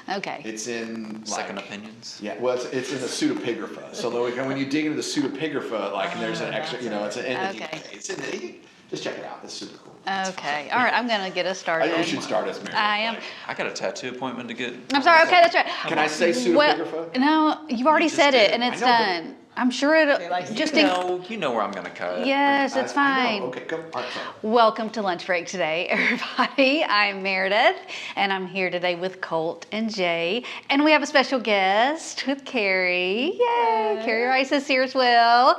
Okay. It's in Second opinions. Yeah, well, it's in the pseudepigrapha. So when you dig into the pseudepigrapha, like, and there's an extra, it's in the Okay. It's in the, just check it out. It's super cool. Okay. All right. I'm going to get us I started. think we should start as married. I am. I got a tattoo appointment to get. I'm sorry. Okay, that's right. Can I say Well, pseudepigrapha? no, you've already You just said it, did. and it's I know, done. I'm sure it'll just in. You know where I'm gonna cut. Yes, it's I fine. know. Okay, come. All right, sorry. Welcome to Lunch Break today, everybody. I'm Meredith, and I'm here today with Colt and Jay, and we have a special guest with Carrie. Yay! Carrie Rice is here as well.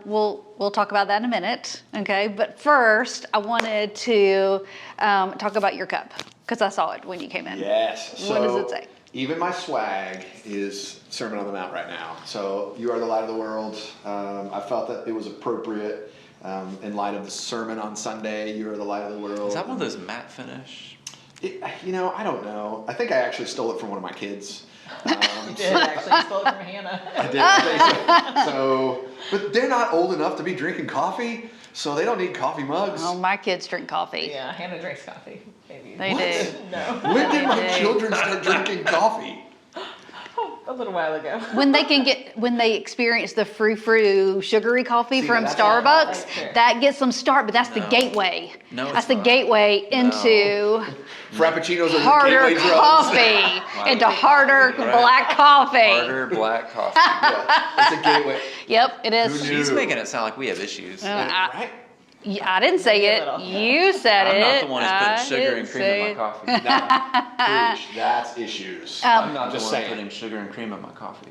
We'll talk about that in a minute, okay? But first, I wanted to talk about your cup because I saw it when you came in. Yes. What does it say? Even my swag is Sermon on the Mount right now. So you are the light of the world. I felt that it was appropriate in light of the sermon on Sunday. You are the light of the world. Is that one of those matte finish? I don't know. I think I actually stole it from one of my kids. You did actually. You stole it from Hannah. I did. So, but they're not old enough to be drinking coffee, so they don't need coffee mugs. Oh, my kids drink coffee. Yeah, Hannah drinks coffee. Maybe. They do. No. When did my They do. children start drinking coffee? A little while ago. When they experience the frou sugary coffee See, from that's Starbucks, That's true. that gets them started, but that's the No. gateway. No, it's That's the not. gateway into Frappuccinos are harder gateway drugs. coffee, into harder Right. black coffee. Harder black coffee. Yeah, it's a gateway. Yep, it is. Who knew? She's making it sound like we have issues. Right? I didn't say Maybe a it. little. You said I'm it. not the one who's I putting sugar and didn't cream say in it. my coffee. No, preach. That's issues. I'm not just the one saying. putting sugar and cream in my coffee.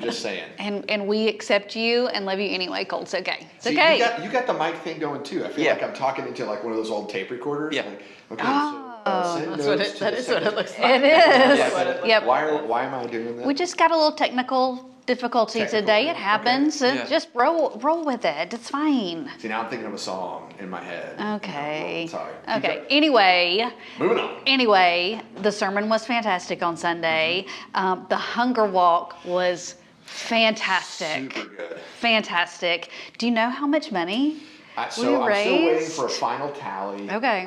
Just saying. And we accept you and love you anyway, Colt. It's okay. It's See, okay. you got the mic thing going too. I feel Yeah. like I'm talking into like one of those old tape recorders. Yeah. Like, okay, Oh. send That's what notes it, to that the is what it second- looks like. It is. That's what it looks Yep. Why am I doing that? We just got a little technical difficulty Technical today. thing, It happens. okay. Yeah. Just roll with it. It's fine. See, now I'm thinking of a song in my head. Okay. Sorry. Okay. Anyway, Moving on. the sermon was fantastic on Sunday. The hunger walk was fantastic. Super good. Fantastic. Do you know how much money? So We I'm still waiting raised- for a final tally. Okay.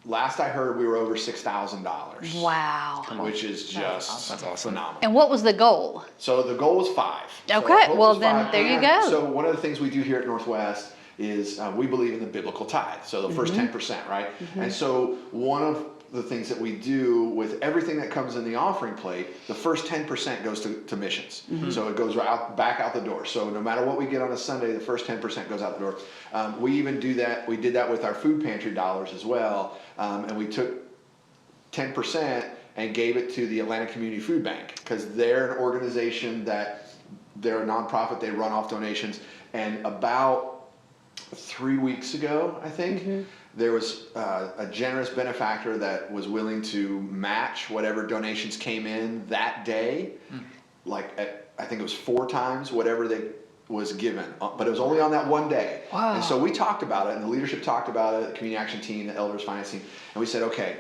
Last I heard, we were over $6,000. Wow. Which is just That's awesome. phenomenal. And what was the goal? So the goal was 5. So Okay, our hope well was then 5. there you And go. So one of the things we do here at Northwest is we believe in the biblical tithe. So the first Mm-hmm. 10%, right? And so one of the things that we do with everything that comes in the offering plate, the first 10% goes to missions. Mm-hmm. So it goes back out the door. So no matter what we get on a Sunday, the first 10% goes out the door. We even do that. We did that with our food pantry dollars as well. And we took 10% and gave it to the Atlanta Community Food Bank because they're an organization that they're a nonprofit. They run off donations. And about 3 weeks ago, I think, there was a generous benefactor that was willing to match whatever donations came in that day. I think it was 4 times whatever they was given, but it was only on that one day. Wow. And so we talked about it, and the leadership talked about it, the community action team, the elders finance team, and we said, okay,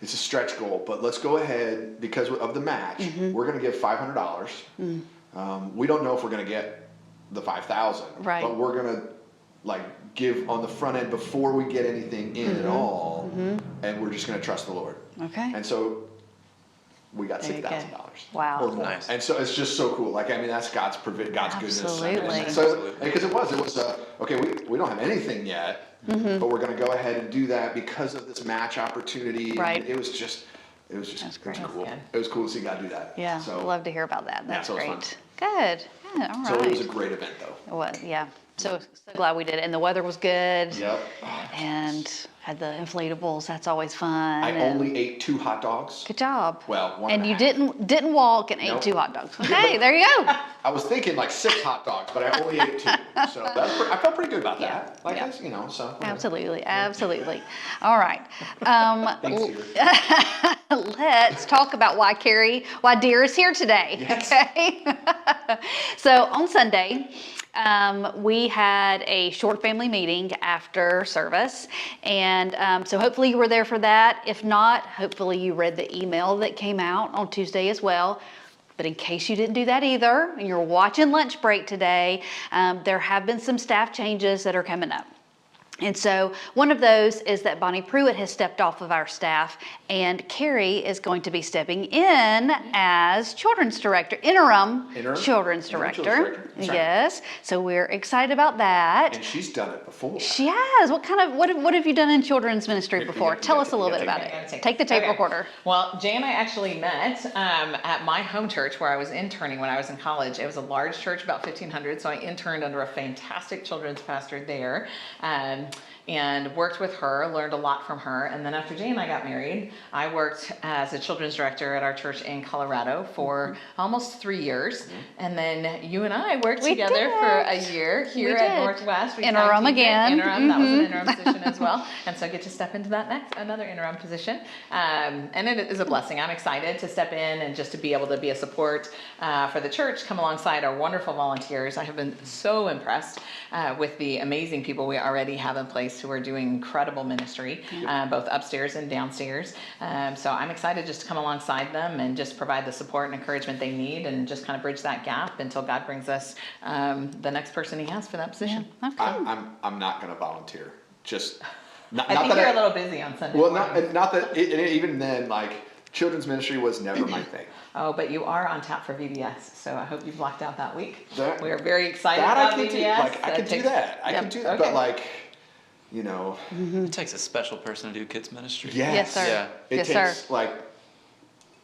it's a stretch goal, but let's go ahead because of the match. We're going to give $500. We don't know if we're going to get the 5,000, Right. but we're going to give on the front end before we get anything in at all, and we're just going to trust the Lord. Okay. And so we got There you go. $6,000 Wow. or more. Nice. And so it's just so cool. That's God's goodness. Absolutely. And so because it was okay. We don't have anything yet, but we're going to go ahead and do that because of this match opportunity. Right. It was just That's great. cool. That's good. It was cool to see God do that. Yeah, So love to hear about that. That's so it was great. Good. Yeah, all So right. it was a great event though. Well, yeah. So glad we did it. And the weather was good. Yep. And had the inflatables. That's always fun. I and- only ate 2 hot dogs. Good job. Well, one and and a you half. didn't walk and ate Nope. 2 hot dogs. Okay, there you go. I was thinking 6 hot dogs, but I only ate 2. So I felt pretty good about that. Yeah. So. whatever. Absolutely, absolutely. All right. Thanks, dear. Let's talk about why Dear is here today. Yes. Okay. So on Sunday, we had a short family meeting after service. And so hopefully you were there for that. If not, hopefully you read the email that came out on Tuesday as well. But in case you didn't do that either, and you're watching Lunch Break today, there have been some staff changes that are coming up. And so one of those is that Bonnie Pruitt has stepped off of our staff, and Carrie is going to be stepping in as children's director, interim children's Interim director. children's director. That's right. Yes, so we're excited about that. And she's done it before. She has. What have you done in children's ministry before? you Tell got us to- a little you bit got about to it. Take the tape Okay. recorder. Well, Jay and I actually met at my home church where I was interning when I was in college. It was a large church, about 1,500, so I interned under a fantastic children's pastor there. And worked with her, learned a lot from her. And then after Jay and I got married, I worked as a children's director at our church in Colorado for almost 3 years. And then you and I worked We together did. for a year here We at did. Northwest. We Interim tag teamed it. again. Interim, that was an interim position as well. And so I get to step into that another interim position. And it is a blessing. I'm excited to step in and just to be able to be a support for the church, come alongside our wonderful volunteers. I have been so impressed with the amazing people we already have in place who are doing incredible ministry, both upstairs and downstairs. So I'm excited just to come alongside them and just provide the support and encouragement they need and just kind of bridge that gap until God brings us the next person he has for that position. Okay. I'm not going to volunteer. Just not I think that you're a little busy on Sunday Well, mornings. not that. Even then, like children's ministry was never my thing. Oh, but you are on tap for VBS, so I hope you've blocked out that week. That- We are very excited That about I can VBS. do. Like I can do takes- that. I Yep, can do that. okay. But like, you know, It takes a special person to do kids ministry. yes, Yes, sir. Yeah. It Yes, takes sir. like,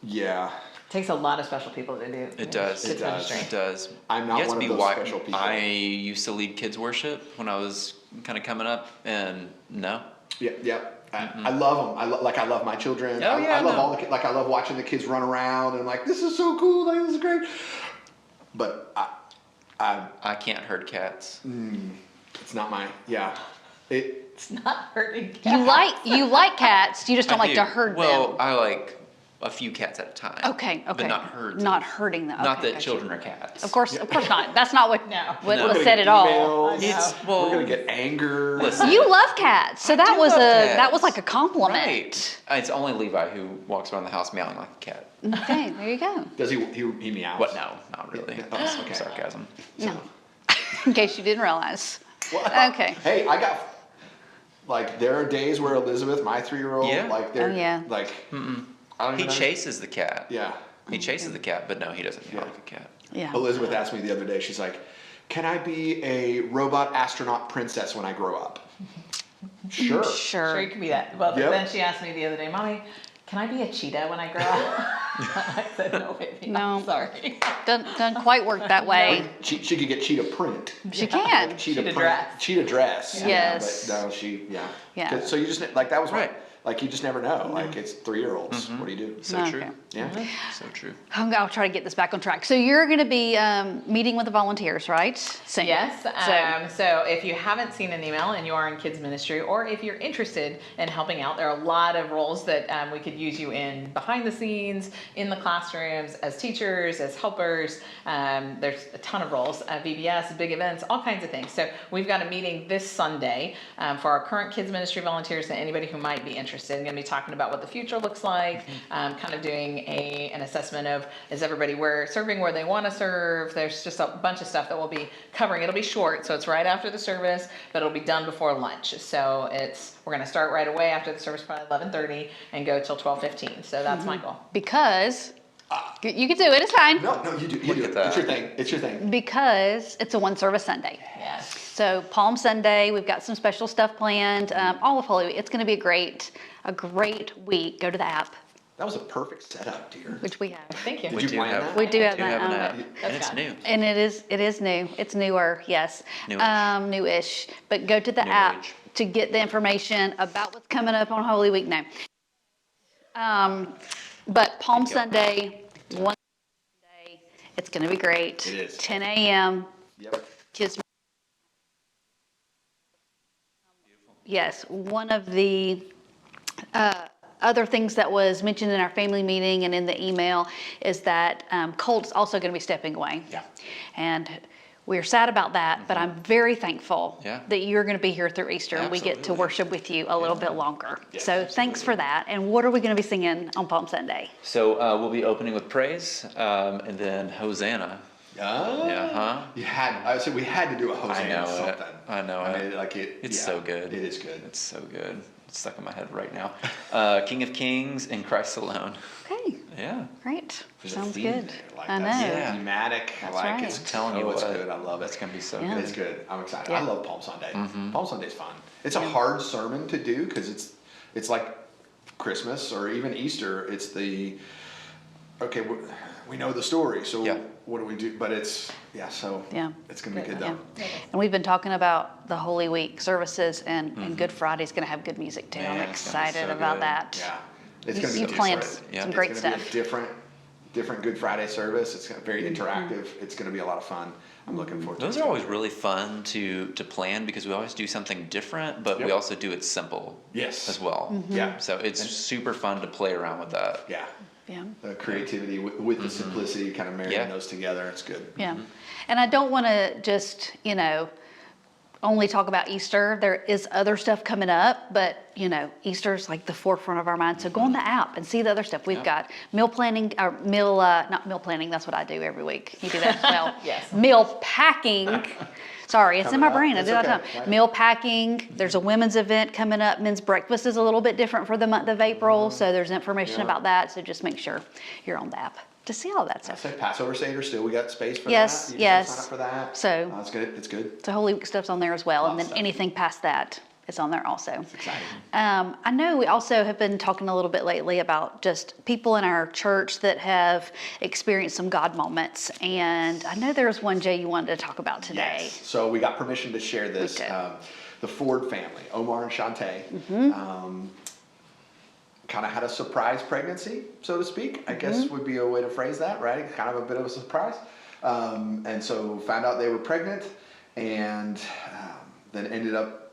yeah. Takes a lot of special people to do. It does. kids It does. ministry. It does. I'm not You have to one of be those wi- special people. I used to lead kids worship when I was kind of coming up, and no. Yeah, yeah. I love them. I love my children. Oh, yeah, I love no. all the kids. Like I love watching the kids run around and I'm like, this is so cool. Like this is great. But I can't herd cats. it's not my It It's not hurting cats. You like cats, you just don't I like do. to herd Well, them. I like a few cats at a time. Okay, okay. But not herds. Not herding them. Not Okay, that gotcha. children are cats. Of course not. That's not what No. what No. was we're said gonna at get all. emails. It's No. well. We're gonna get anger. Listen. You love cats, so that do was love that was cats. like a compliment. Right. It's only Levi who walks around the house meowing like a cat. Okay, there you go. Does he meows? What? No, not really. Yeah, That's okay. sarcasm. No. In case you didn't realize. Well, Okay. Hey, I got like there are days where Elizabeth, my 3-year-old, Yeah. like they're Oh, yeah. like I don't He even know- chases the cat. Yeah. He chases the cat, but no, he doesn't meow Yeah. like a cat. Yeah. Elizabeth asked me the other day, she's like, can I be a robot astronaut princess when I grow up? Sure. Sure, you can be that. Well, Yep. then she asked me the other day, Mommy, can I be a cheetah when I grow up? I said, no, baby. No. I'm sorry. Doesn't quite work that way. She could get cheetah print. She can. Cheetah print, dress. Cheetah dress. Yeah. Yes. But no, Yeah. So you just, like that was Right. like you just never know. Like it's 3-year-olds. What do you do? So Okay. true. Yeah. So true. I'll try to get this back on track. So you're going to be meeting with the volunteers, right? Soon. Yes. So- So if you haven't seen an email and you are in kids ministry, or if you're interested in helping out, there are a lot of roles that we could use you in behind the scenes, in the classrooms, as teachers, as helpers. There's a ton of roles, VBS, big events, all kinds of things. So we've got a meeting this Sunday for our current kids ministry volunteers and anybody who might be interested. I'm going to be talking about what the future looks like, kind of doing an assessment of is everybody serving where they want to serve. There's just a bunch of stuff that we'll be covering. It'll be short, so it's right after the service, but it'll be done before lunch. So we're going to start right away after the service, probably 11:30, and go till 12:15. So that's my goal. Because you can do it. It's fine. No, you do. You Look do at it. that. It's your thing. It's your thing. Because it's a one service Sunday. Yes. So Palm Sunday, we've got some special stuff planned. All of Holy Week. It's going to be a great week. Go to the app, That was a perfect setup, dear. which we have. Thank you. Did you plan that? We do have We have an that. app, That's and it's fine. new. And it is new. It's newer, yes. Newish. Newish. But go to the New app age. to get the information about what's coming up on Holy Week now. But Palm Thank you. Sunday, one Sunday, it's going to be great. It is. 10 a.m. Yep. Kids. Yes, one of the other things that was mentioned in our family meeting and in the email is that Colt's also going to be stepping away. Yeah. And we're sad about that, but I'm very thankful Yeah. that you're going to be here through Easter and we get to Absolutely. worship with you a little bit longer. Yes, So thanks for that. And what are we going to be singing on Palm Sunday? So we'll be opening with praise, and then Hosanna. Oh. Yeah, huh? I said we had to do a I Hosanna know it. something. I know I it. mean, like It's yeah, so good. It is good. It's so good. It's stuck in my head right now. King of Kings and Christ Alone. Okay, Yeah. great. There's a Sounds theme good. there, like I know. that's Yeah. thematic. That's like right. it's Telling you it's what, good. I love That's it. gonna be so Yeah. good. It's good. I'm excited. Yeah. I love Palm Sunday. Mm-hmm. Palm Sunday's fun. It's a Yeah. hard sermon to do because it's like Christmas or even Easter. It's the okay. We know the story, so Yeah. what do we do? But it's so Yeah. it's gonna be good Yeah. though. And we've been talking about the Holy Week services, and Good Friday's going to have good music too. I'm Man, it's gonna be excited so about good. that. Yeah, it's You- gonna be you planned different. Yeah. some It's great It's gonna be stuff. a different Good Friday service. It's very Mm-hmm. interactive. It's gonna be a lot of fun. I'm looking forward to it. Those are always really fun to plan because we always do something different, but we Yep. also do it simple Yes. as well. Mm-hmm. Yeah. So it's super fun to play around with that. Yeah. Yeah. The creativity with the simplicity, kind of marrying Yeah. those together. It's good. Yeah. And I don't want to just, only talk about Easter. There is other stuff coming up, but Easter's like the forefront of our mind. So go on the app and see the other stuff. We've Yep. got meal planning, or not meal planning, that's what I do every week. You do that as well. Yes. Meal packing. Sorry, it's in my Coming up. brain. I That's do that all the okay. time. Right. Meal packing. There's a women's event coming up. Men's breakfast is a little bit different for the month of April. So there's information Yeah. about that. So just make sure you're on the app to see all that I stuff. said Passover Seder still. We got space for Yes, that. You can yes. sign up for that. So- It's good. It's good. So Holy Week stuff's on there as well. Lot And of then stuff. anything past that is on there also. It's exciting. I know we also have been talking a little bit lately about just people in our church that have experienced some God moments. And I know there was one, Jay, you wanted to talk about today. Yes. So we got permission to share this. did. The Ford family, Omar and Shantae, Mm-hmm. kind of had a surprise pregnancy, so to speak. I guess Mm-hmm. would be a way to phrase that, right? Kind of a bit of a surprise. And so found out they were pregnant, and then ended up.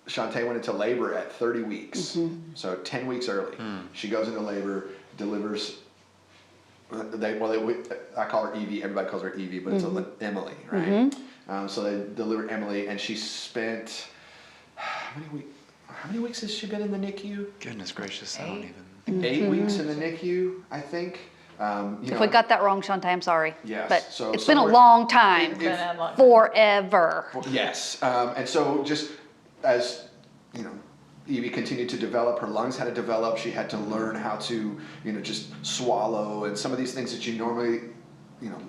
Shantae went into labor at 30 weeks, Mm-hmm. so 10 weeks early. She goes into labor, delivers. I call her Evie. Everybody calls her Evie, but it's Emily, right? So they delivered Emily, and she spent how many weeks has she been in the NICU? Goodness gracious, I don't even. 8 weeks in the NICU, I think. If we got that wrong, Shantae, I'm sorry. Yes, But so it's been a somewhere- long time. If- Been a long- Forever. Yes, and so just as Evie continued to develop, her lungs had to develop. She had to learn how to just swallow, and some of these things that you normally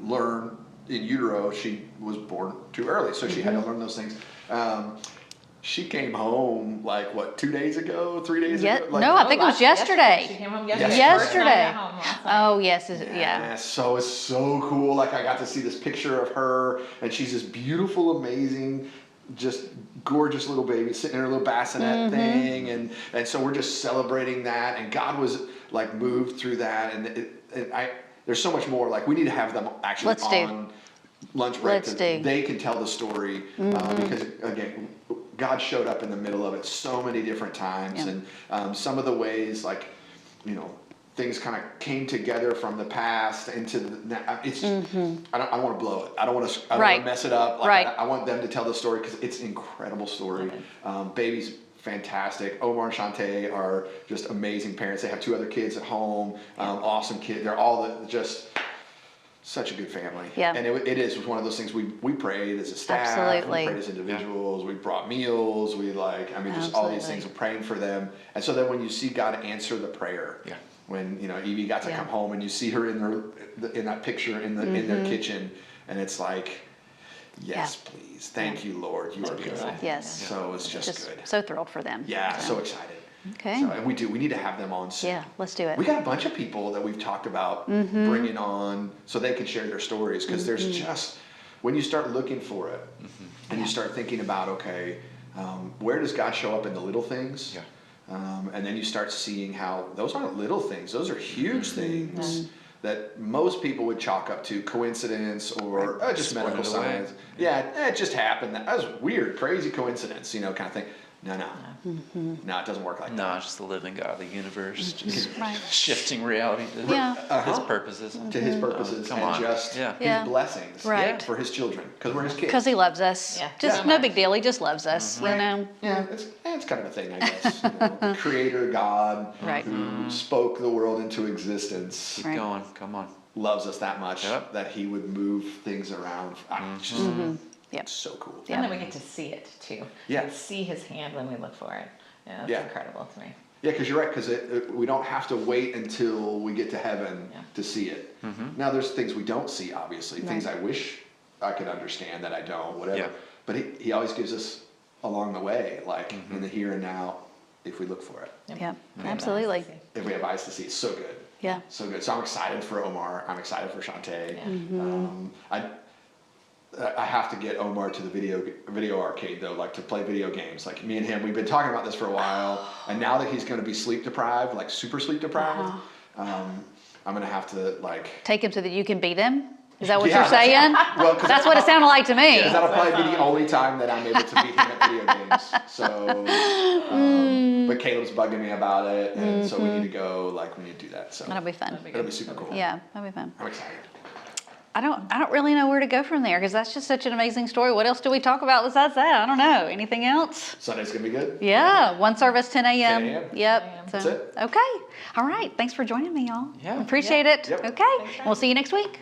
learn in utero. She was born too early, so she had to learn those things. She came home like what 2 days ago, 3 days Yeah, ago. Like, no, I think it was yesterday. She came home Yesterday. yesterday. Yesterday. Oh, yes. Yeah. Yeah, so it's so cool. Like I got to see this picture of her, and she's this beautiful, amazing, just gorgeous little baby sitting in her little bassinet thing, and so we're just celebrating that. And God was like moved through that, and there's so much more. Like we need to have them actually Let's do. on lunch break. Let's that do. They can tell the story because again, God showed up in the middle of it so many different times, Yeah. and some of the ways things kind of came together from the past into the. It's. I don't want to blow it. I don't want to. I don't Right. want to mess it up. Like, Right. I want them to tell the story because it's an incredible story. Baby's fantastic. Omar and Shantae are just amazing parents. They have 2 other kids at home. Awesome kids. They're all just. Such a good family. Yeah. And it is one of those things we prayed as a staff. Absolutely. We prayed as individuals. We brought meals. We just all these Absolutely. things of praying for them. And so then when you see God answer the prayer, Yeah. when Evie got to Yeah. come home and you see her in that picture in their kitchen, and it's like, yes, please, thank you, Lord, you are good. Yes. So it's just good. So thrilled for them. Yeah, so excited. Okay. So, and we need to have them on soon. Yeah, let's do it. We got a bunch of people that we've talked about bringing on so they can share their stories because there's just when you start looking for it and you start thinking about where does God show up in the little things, and then you start seeing how those aren't little things; those are huge things that most people would chalk up to coincidence or just Split medical it away. science. Yeah, it just happened. That was weird, crazy coincidence, kind of thing. No, it doesn't work like that. No, it's just the living God of the universe, just Right. shifting reality to Yeah. His purposes. To his purposes come and on. just Yeah. his Yeah. blessings Right. for his children because we're his kids. Because he loves us. Yeah. Just Yeah. no big deal. He just loves us, you know? Yeah, it's kind of a thing, I guess. The Creator God Right. who spoke the world into existence Keep Right. going. Come on. loves us that much Yep. that he would move things around. Yep. So cool. Yeah. And then we get to see it too. Yeah. We see his hand when we look for it. Yeah, that's Yeah. incredible to me. Yeah, because you're right, because we don't have to wait until we get to heaven Yeah. to see it. Now, there's things we don't see, obviously, things Right. I wish I could understand that I don't, whatever. Yeah. But he always gives us along the way, like in the here and now, if we look for it. Yep, We have absolutely. eyes to see. If we have eyes to see, it's so good. Yeah. So good. So I'm excited for Omar. I'm excited for Shantae. Yeah. I have to get Omar to the video arcade though, like to play video games. Like me and him, we've been talking about this for a while, and now that he's going to be sleep deprived, like super sleep deprived, I'm going to have to like. Take him so that you can beat him? Is that what Yeah, you're saying? Well, 'cause That's what it sounded like to me. Because that'll probably be the only time that I'm able to beat him at video games. So, but Caleb's bugging me about it, and so we need to go. Like we need to do that. So That'll be fun. it'll be super cool. Yeah, that'll be fun. I'm excited. I don't really know where to go from there because that's just such an amazing story. What else do we talk about besides that? I don't know. Anything else? Sunday's gonna be good. Yeah, one service, 10 a.m. 10 a.m. Yep. 10 a.m. So, That's it. Okay. All right. Thanks for joining me, y'all. Yeah. Appreciate it. Yep. Okay. Thanks, We'll see you next week.